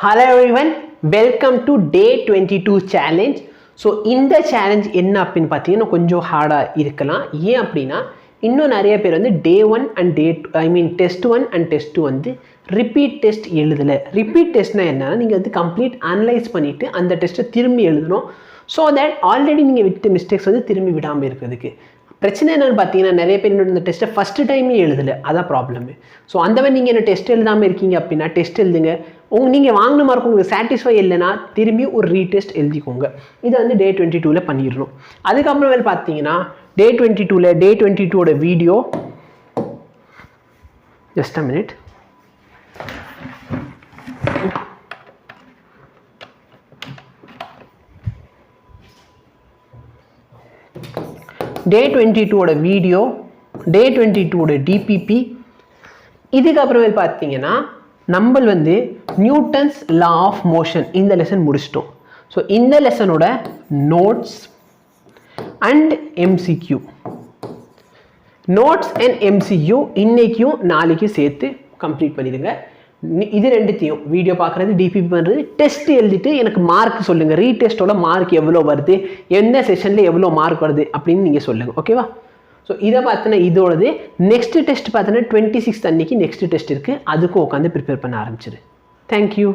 Hello everyone, welcome to day 22 challenge. So இந்த challenge என்ன அப்படினு பார்த்தீங்கன்னா கொஞ்சம் ஹார்டா இருக்கலாம். ஏன் அப்படினா இன்னும் நிறைய பேர் வந்து day 1 and day 2 test 1 and test 2 வந்து repeat test எழுதல. repeat testனா என்னன்னா நீங்க வந்து complete analyze பண்ணிட்டு அந்த டெஸ்ட்டை திரும்பி எழுதணும். so that already நீங்க விட்ட mistakes வந்து திரும்பி விடாம இருக்கிறதுக்கு. பிரச்சனை என்னன்னு பார்த்தீங்கன்னா நிறைய பேர் இந்த டெஸ்ட்டை ஃபர்ஸ்ட் டைமே எழுதலை, அதான் ப்ராப்ளம். ஸோ அந்த மாதிரி நீங்கள் என்ன டெஸ்ட் எழுதாமல் இருக்கீங்க அப்படின்னா டெஸ்ட் எழுதுங்க. நீங்கள் வாங்கின மார்க் உங்களுக்கு சாட்டிஸ்ஃபை இல்லைன்னா திரும்பி ஒரு ரீடெஸ்ட் எழுதிக்கோங்க. இதை வந்து டே 22ல் பண்ணிடணும். அதுக்கப்புறமேல் பார்த்தீங்கன்னா டே 22வோட video just a minute. Day 22வோட வீடியோ, டே 22வோட டிபிபி, இதுக்கப்புறமேல் பார்த்தீங்கன்னா நம்ம வந்து நியூட்டன்ஸ் லா ஆஃப் மோஷன் இந்த லெசன் முடிச்சிட்டோம். ஸோ இந்த லெசனோட notes and MCQ, notes and MCQ இன்னைக்கும் நாளைக்கும் சேர்த்து கம்ப்ளீட் பண்ணிடுங்க. இது ரெண்டுத்தையும் வீடியோ பார்க்குறது, டிபிபி பண்ணுறது, டெஸ்ட் எழுதிட்டு எனக்கு மார்க் சொல்லுங்கள். ரீடெஸ்ட்டோட மார்க் எவ்வளோ வருது, எந்த செஷனில் எவ்வளோ மார்க் வருது அப்படின்னு நீங்கள் சொல்லுங்கள். ஓகேவா? ஸோ இதை பார்த்தோன்னா இதோடது. நெக்ஸ்ட் டெஸ்ட் பார்த்தோன்னா 26 அன்னைக்கு நெக்ஸ்ட் டெஸ்ட் இருக்குது. அதுக்கும் உட்காந்து ப்ரிப்பேர் பண்ண ஆரம்பிச்சிடு. தேங்க்யூ.